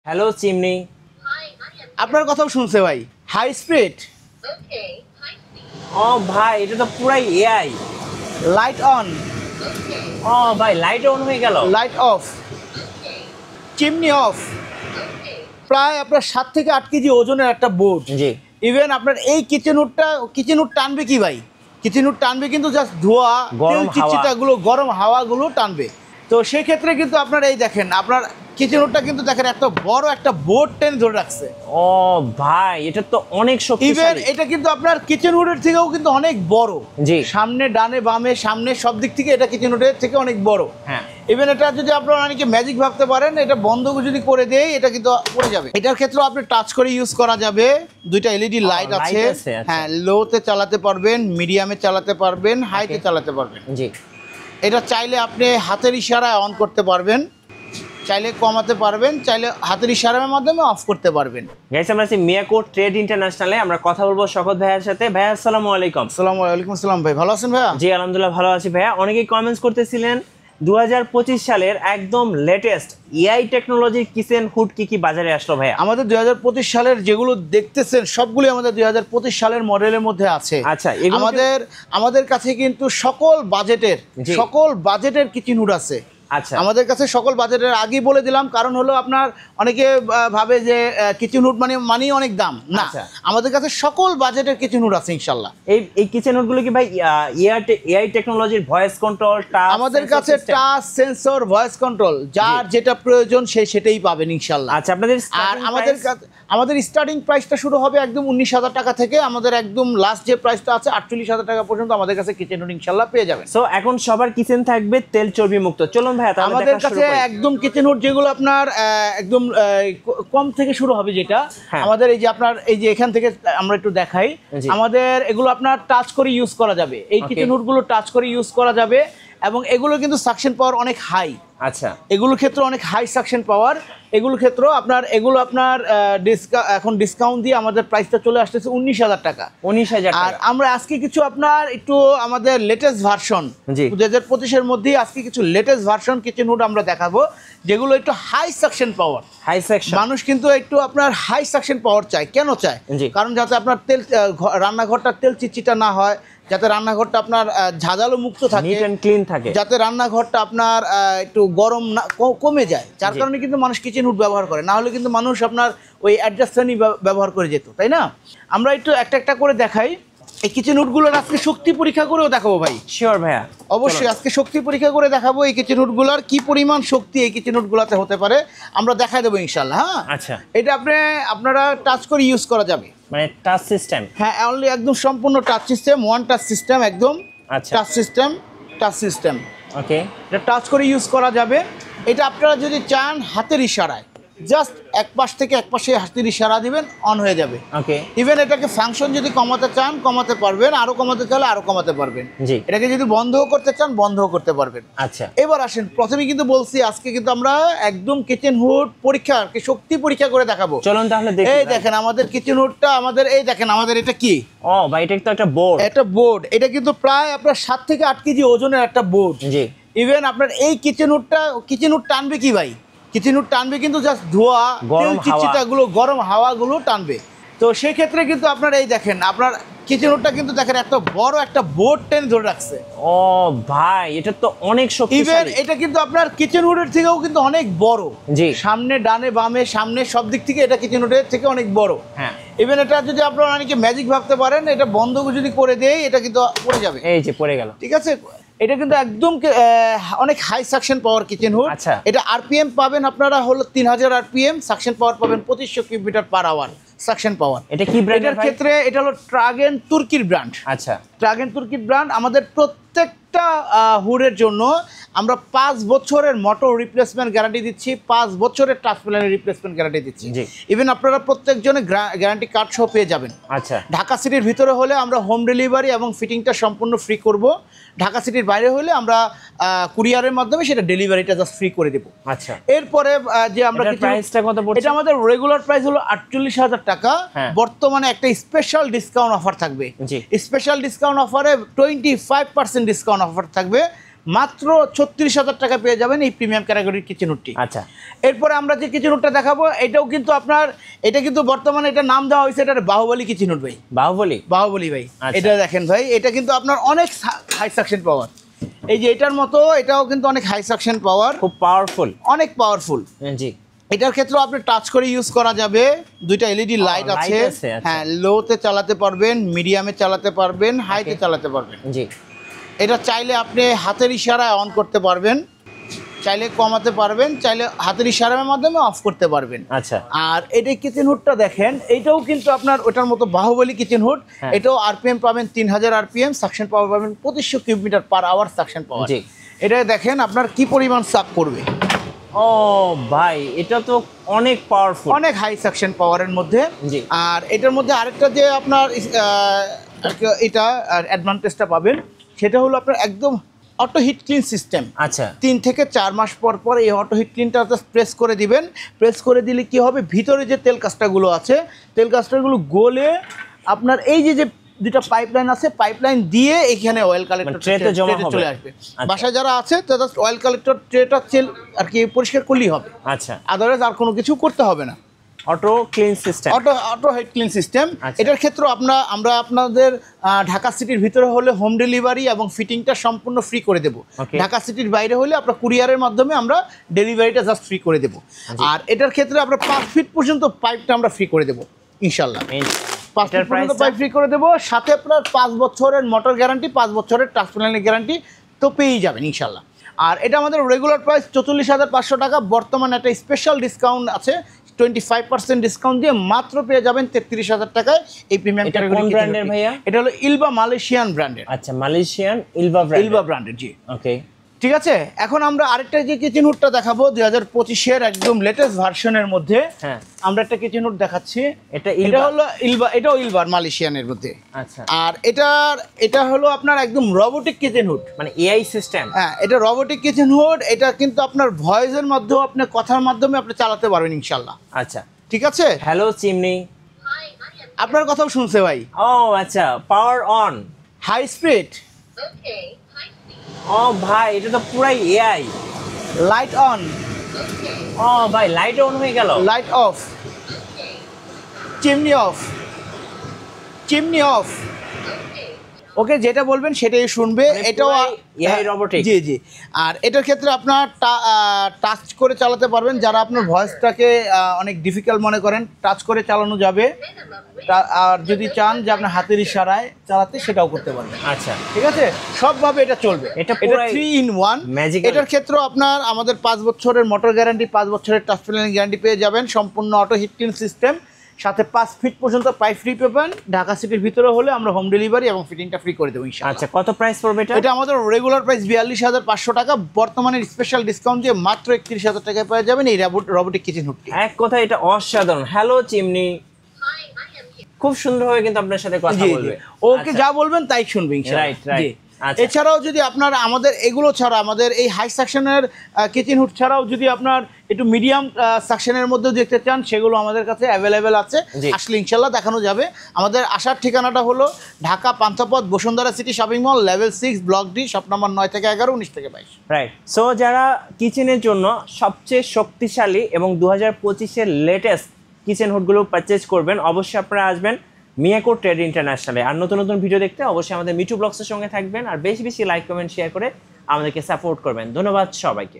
Hello chimney. আপনার কথাও শুনছে ভাই। High speed. ও ভাই, এটা তো পুরাই এআই। Light on. ও ভাই, লাইট অন হয়ে গেল। Light off. Chimney of. প্রায় আপনার 7 থেকে 8 কেজি ওজনের একটা বোর্ড। জি। ইভেন আপনার এই কিচেন উড টানবে কি ভাই? কিচেন উড টানবে কিন্তু জাস্ট ধোয়া, তেল চিটচিটাগুলো, গরম হাওয়াগুলো টানবে। তো সেই ক্ষেত্রে কিন্তু আপনার এই দেখেন, আপনার কিচেন উডটা কিন্তু দেখেন এত বড় একটা বোর্ড টেনে ধরে রাখছে। ও ভাই, এটা তো অনেক ইভেন শক্তিশালী। এটা কিন্তু আপনার কিচেন উডের থেকেও কিন্তু অনেক বড়। জি। সামনে ডানে বামে সামনে সব দিক থেকে এটা কিচেন উডের থেকে অনেক বড়। হ্যাঁ। ইভেন এটা যদি আপনারা অনেকে ম্যাজিক ভাবতে পারেন, এটা বন্ধ যদি করে দেয় এটা কিন্তু পড়ে যাবে। এটার ক্ষেত্রেও আপনি টাচ করে ইউজ করা যাবে। দুইটা এলইডি লাইট আছে। আচ্ছা। হ্যাঁ, লোতে চালাতে পারবেন, মিডিয়ামে চালাতে পারবেন, হাইতে চালাতে পারবেন। জি। এটা চাইলে আপনি হাতের ইশারায় অন করতে পারবেন, চাইলে কমাতে পারবেন, চাইলে হাতের ইশারার মাধ্যমে অফ করতে পারবেন। গাইস, আমরা আছি মিয়াকো ট্রেড ইন্টারন্যাশনালে। আমরা কথা বলবো শওকত ভাইয়ের সাথে। ভাইয়া আসসালামু আলাইকুম। আসসালামু আলাইকুম। আসসালাম ভাই, ভালো আছেন ভাইয়া? জি আলহামদুলিল্লাহ ভালো আছি ভাইয়া। অনেকেই কমেন্টস করতেছিলেন 2025 সালের একদম লেটেস্ট এআই টেকনোলজির কিচেন হুড কি বাজারে আসলো ভাইয়া? আমাদের 2025 সালের যেগুলো দেখতেছেন সবগুলি আমাদের 2025 সালের মডেলের মধ্যে আছে। আচ্ছা, আমাদের কাছে কিন্তু সকল বাজেটের কিচেন হুড আছে। আচ্ছা, আমাদের কাছে সকল বাজেটের আগেই বলে দিলাম, কারণ হলো আপনার অনেকে ভাবে যে কিচেন হুড মানে অনেক দাম না। আমাদের কাছে সকল বাজেটের কিচেন হুড আছে ইনশাল্লাহ। এই কিচেন হুডগুলো কি ভাই এআই টেকনোলজির ভয়েস কন্ট্রোল? আমাদের কাছে টাচ সেন্সর, ভয়েস কন্ট্রোল, যার যেটা প্রয়োজন সেটাই পাবেন ইনশাল্লাহ। আচ্ছা, আপনাদের আর আমাদের স্টার্টিং প্রাইসটা শুরু হবে একদম 19,000 টাকা থেকে। আমাদের একদম লাস্ট যে প্রাইসটা আছে 48,000 টাকা পর্যন্ত আমাদের কাছে কিচেন হুড ইনশাল্লাহ পেয়ে যাবেন। সো এখন সবার কিচেন থাকবে তেল চর্বি মুক্ত। চলুন ভাইয়া, আমাদের কাছে একদম কিচেন হুড যেগুলো আপনার একদম কম থেকে শুরু হবে, যেটা আমাদের এই যে আপনার এই যে এখান থেকে আমরা একটু দেখাই, আমাদের এগুলো আপনার টাচ করে ইউজ করা যাবে। এই কিচেন হুডগুলো টাচ করে ইউজ করা যাবে এবং এগুলো কিন্তু সাকশন পাওয়ার অনেক হাই। আচ্ছা, এগুলোর ক্ষেত্রে অনেক হাই সাকশন পাওয়ার। এগুলোর ক্ষেত্রে এগুলো আপনার এখন ডিসকাউন্ট দিয়ে আমাদের প্রাইসটা চলে আসতেছে 19,000 টাকা। 19,000। আর আমরা আজকে কিছু আপনার একটু আমাদের লেটেস্ট ভার্সন 2025-এর মধ্যেই আজকে কিছু লেটেস্ট ভার্সন কিচেন হুড আমরা দেখাবো, যেগুলো একটু হাই সাকশন পাওয়ার। মানুষ কিন্তু একটু আপনার হাই সাকশন পাওয়ার চায়। কেন চায়? কারণ যাতে আপনার রান্নাঘরটা তেল চিটচিটা না হয়, যাতে রান্নাঘরটা আপনার ঝাঁঝালো মুক্ত থাকে, নিট এন্ড ক্লিন থাকে, যাতে রান্নাঘরটা আপনার একটু গরম না কমে যায়। যার কারণে কিন্তু মানুষ কিচেন হুড ব্যবহার করে। না হলে কিন্তু মানুষ আপনার ওই অ্যাডজাস্টনি ব্যবহার করে যেত, তাই না? আমরা একটু একটা করে দেখাই। এই কিচেন হুডগুলোর আজকে শক্তি পরীক্ষা করেও দেখাবো ভাই। শিওর ভাইয়া, অবশ্যই আজকে শক্তি পরীক্ষা করে দেখাবো এই কিচেন হুডগুলোর কি পরিমাণ শক্তি এই কিচেন হুডগুলোতে হতে পারে, আমরা দেখাই দেবো ইনশাল্লাহ। হ্যাঁ, আচ্ছা, এটা আপনারা টাচ করে ইউজ করা যাবে, মানে টাচ সিস্টেম। হ্যাঁ, অনলি একদম সম্পূর্ণ touch system, one touch system, একদম টাচ সিস্টেম। ওকে, এটা টাচ করে ইউজ করা যাবে। এটা আপনারা যদি চান হাতের ইশারায় জাস্ট এক পাশ থেকে এক পাশে হাতের ইশারা দিবেন, অন হয়ে যাবে। ওকে, ইভেন এটাকে ফাংশন যদি কমাতে চান কমাতে পারবেন, আরো কমাতে চাইলে আরো কমাতে পারবেন। জি, এটাকে যদি বন্ধও করতে চান বন্ধও করতে পারবেন। আচ্ছা, এবার আসেন, প্রথমে কিন্তু বলছি আজকে কিন্তু আমরা একদম কিচেন হুড পরীক্ষা, শক্তি পরীক্ষা করে দেখাবো। চলুন তাহলে দেখি। এই দেখেন আমাদের কিচেন হুডটা, এই দেখেন আমাদের এটা কি। ও ভাই, এটা তো একটা বোর্ড। এটা কিন্তু প্রায় আপনার 7 থেকে 8 কেজি ওজনের একটা বোর্ড। জি। ইভেন আপনার এই কিচেন হুড টানবে কি ভাই? কিচেন হুড টানবে কিন্তু জাস্ট ধোয়া, তেল চিটচিটাগুলো, গরম হাওয়াগুলো টানবে। তো সেই ক্ষেত্রে কিন্তু আপনার এই দেখেন, আপনার কিচেন হুডটা কিন্তু দেখেন এত বড় একটা বোর্ড টেনে ধরে রাখছে। ও ভাই, এটা তো অনেক শক্তিশালী। ইভেন এটা কিন্তু আপনার কিচেন হুডের থেকেও কিন্তু অনেক বড়। জি, সামনে ডানে বামে সামনে সব দিক থেকে এটা কিচেন হুডের থেকে অনেক বড়। হ্যাঁ, ইভেন এটা যদি আপনারা অনেকে ম্যাজিক ভাবতে পারেন, এটা বন্ধ যদি করে দেয় এটা কিন্তু পড়ে যাবে। এই যে পড়ে গেল, ঠিক আছে। এটা কিন্তু একদম অনেক high suction power kitchen hood. আচ্ছা, এটা আরপিএম পাবেন আপনারা হলো 3000 আরপিএম, সাকশন পাওয়ার পাবেন 2500 cubic metre per hour suction power. এটা কি ব্র্যান্ডের ক্ষেত্রে? এটা হলো ট্রাগেন তুর্কির ব্র্যান্ড। আচ্ছা, ট্রাগেন তুর্কির ব্র্যান্ড। আমাদের প্রত্যেকটা হুডের জন্য আমরা 5 বছরের মোটর রিপ্লেসমেন্ট গ্যারান্টি দিচ্ছি, 5 বছরের টাচ প্যানেলের রিপ্লেসমেন্ট গ্যারান্টি দিচ্ছি। ইভেন আপনারা প্রত্যেকজনে গ্যারান্টি কার্ড সহ পেয়ে যাবেন। আচ্ছা, ঢাকা সিটির ভিতরে হলে আমরা হোম ডেলিভারি এবং ফিটিংটা সম্পূর্ণ ফ্রি করব। ঢাকা সিটির বাইরে হলে আমরা কুরিয়ারের মাধ্যমে সেটা ডেলিভারিটা জাস্ট ফ্রি করে দেব। আচ্ছা, এরপরে যে আমরা প্রাইসটা কত পড়ছে? এটা আমাদের রেগুলার প্রাইস হলো 48,000 টাকা। বর্তমানে একটা স্পেশাল ডিসকাউন্ট অফার থাকবে। স্পেশাল ডিসকাউন্ট অফারে 25% ডিসকাউন্ট অফার থাকবে। মাত্র 36,000 টাকা পেয়ে যাবেন এই প্রিমিয়াম ক্যাটাগরির কিচেন হুডটি। আচ্ছা, এরপরে আমরা যে কিচেন হুডটা দেখাবো এটাও কিন্তু আপনার, এটা কিন্তু বর্তমানে এটা নাম দেওয়া হয়েছে, এটা বাহুবলী কিচেন হুড ভাই। বাহুবলী ভাই, এটা দেখেন ভাই, এটা কিন্তু আপনার অনেক হাই সাকশন পাওয়ার। এই যে এটার মতো এটাও কিন্তু অনেক হাই সাকশন পাওয়ার, খুব পাওয়ারফুল, অনেক পাওয়ারফুল। জি, এটার ক্ষেত্রে আপনি টাচ করে ইউজ করা যাবে, দুইটা এলইডি লাইট আছে। হ্যাঁ, লোতে চালাতে পারবেন, মিডিয়ামে চালাতে পারবেন, হাইতে চালাতে পারবেন। জি, এটা চাইলে আপনি হাতের ইশারায় অন করতে পারবেন, চাইলে কমাতে পারবেন, চাইলে হাতের ইশারার মাধ্যমে অফ করতে পারবেন। আচ্ছা, আর এটা কিচেন হুডটা দেখেন, এটাও কিন্তু আপনার ওটার মতো বাহুবলী কিচেন হুড। এটাও আরপিএম পাবেন 3000 আরপিএম, সাকশন পাওয়ার পাবেন 2500 cube metre per hour suction power. এটা দেখেন আপনার কি পরিমাণ সাক করবে। ও ভাই, এটা তো অনেক পাওয়ারফুল, অনেক হাই সাকশন পাওয়ারের মধ্যে। আর এটার মধ্যে আরেকটা যে আপনার এটা অ্যাডভান্টেজটা পাবেন, সেটা হলো আপনার একদম অটো হিট ক্লিন সিস্টেম। আচ্ছা, 3 থেকে 4 মাস পর পর এই অটো হিট ক্লিনটা প্রেস করে দিবেন। প্রেস করে দিলে কি হবে, ভিতরে যে তেল কাস্টাগুলো আছে, তেল কাস্টাগুলো গলে আপনার এই যে দুটা পাইপলাইন আছে, পাইপলাইন দিয়ে এখানে অয়েল কালেক্টর ট্রেতে চলে আসবে। বাসায় যারা আছে তারা অয়েল কালেক্টর ট্রেটা আর কি পরিষ্কার করলেই হবে। আচ্ছা, আদারওয়াইজ আর কোনো কিছু করতে হবে না। Auto clean system, auto hit clean system. এটার ক্ষেত্রে আমরা আপনাদের ঢাকা সিটির ভিতরে হলে হোম ডেলিভারি এবং ফিটিংটা সম্পূর্ণ ফ্রি করে দেবো। ঢাকা সিটির বাইরে হলে আপনার কুরিয়ারের মাধ্যমে আমরা ডেলিভারিটা জাস্ট ফ্রি করে দেবো। আর এটার ক্ষেত্রে আমরা 5 ফিট পর্যন্ত পাইপটা আমরা ফ্রি করে দেবো ইনশাল্লাহ। 5 ফিট পর্যন্ত পাইপ ফ্রি করে দেবো, সাথে আপনার 5 বছরের মোটর গ্যারান্টি, 5 বছরের ট্রান্সপ্লান্টের গ্যারান্টি তো পেয়েই যাবেন ইনশাল্লাহ। আর এটা আমাদের রেগুলার প্রাইস 44,500 টাকা। বর্তমানে একটা স্পেশাল ডিসকাউন্ট আছে, 25% ডিসকাউন্ট দিয়ে মাত্র পেয়ে যাবেন 33,000 টাকায় এই প্রিমিয়াম ক্যাটাগরি। কোন ব্র্যান্ডের ভাইয়া? এটা হলো ইলবা মালয়েশিয়ান ব্র্যান্ডের। আচ্ছা, মালয়েশিয়ান ইলবা ব্র্যান্ডের, জি। ওকে, ঠিক আছে। এখন আমরা আরেকটা যে কিচেন হুডটা দেখাবো 2025-এর একদম লেটেস্ট ভার্সনের মধ্যে। হ্যাঁ, আমরা একটা কিচেন হুড দেখাচ্ছি। এটা হলো ইলবা, এটাও ইলবার মালয়েশিয়ানের মধ্যে। আচ্ছা, আর এটা হলো আপনার একদম রোবোটিক কিচেন হুড, মানে এআই সিস্টেম। হ্যাঁ, এটা রোবোটিক কিচেন হুড। এটা কিন্তু আপনার ভয়েসের মাধ্যমে, আপনি কথার মাধ্যমে আপনি চালাতে পারবেন ইনশাআল্লাহ। আচ্ছা, ঠিক আছে। হ্যালো চিমনি, আপনার কথাও শুনছে ভাই। ও আচ্ছা, পাওয়ার অন, হাই স্পিড। ওকে, ও ভাই, এটা তো পুরাই এআই। Light on. ও ভাই, লাইট অন হয়ে গেল। Light off. Chimney off. Chimney off. Okay, যেটা বলবেন সেটাই শুনবে। এটাও এআই রোবোটিক। জি জি। আর এটার ক্ষেত্রে আপনার টাচ করে চালাতে পারবেন, যারা আপনার ভয়েসটাকে অনেক ডিফিকাল্ট মনে করেন, টাচ করে চালানো যাবে। আর যদি চান যে আপনার হাতের ইশারায় চালাতে, সেটাও করতে পারবেন। আচ্ছা, ঠিক আছে, সবভাবে এটা চলবে। এটা 3-in-1 ম্যাজিক। এটার ক্ষেত্রেও আপনার আমাদের 5 বছরের মোটর গ্যারান্টি, 5 বছরের টাচ প্যানেল গ্যারান্টি পেয়ে যাবেন, সম্পূর্ণ অটো হিট ক্লিন সিস্টেম, সাথে 5 ফিট পর্যন্ত পাইপ ফ্রি পাবেন। ঢাকা সিটির ভিতরে হলে আমরা হোম ডেলিভারি এবং ফিটিংটা ফ্রি করে দেবো ইনশাআল্লাহ। আচ্ছা, কত প্রাইস পড়বে এটা? এটা আমাদের রেগুলার প্রাইস 42,500 টাকা। বর্তমানে স্পেশাল ডিসকাউন্ট দিয়ে মাত্র 31,000 টাকায় পেয়ে যাবেন এই রোবোটিক কিচেন হুডটি। এক কথা এটা অসাধারণ। হ্যালো চিমনি, খুব সুন্দরভাবে কিন্তু আপনার সাথে কথা বলবে। ওকে, যা বলবেন তাই শুনবে ইনশাআল্লাহ। Right right. এছাড়াও যদি আপনার আমাদের এগুলো ছাড়া, আমাদের এই হাই সেকশনের কিচেন হুড ছাড়াও যদি আপনার একটু মিডিয়াম সেকশনের মধ্যে দেখতে চান, সেগুলো আমাদের কাছে অ্যাভেলেবেল আছে। আসলে ইনশাল্লাহ দেখানো যাবে। আমাদের আসার ঠিকানাটা হলো Dhaka Panthapath Bashundhara city shopping mall, level 6, block D, shop number 9 থেকে 11, 19 থেকে 22। রাইট। সো যারা কিচেনের জন্য সবচেয়ে শক্তিশালী এবং 2025-এর লেটেস্ট কিচেন হুডগুলো পারচেজ করবেন, অবশ্যই আপনারা আসবেন মিয়াকো ট্রেড ইন্টারন্যাশনালে। আর নতুন নতুন ভিডিও দেখতে অবশ্যই আমাদের মিঠু ব্লগসের সঙ্গে থাকবেন, আর বেশি বেশি লাইক কমেন্ট শেয়ার করে আমাদেরকে সাপোর্ট করবেন। ধন্যবাদ সবাইকে।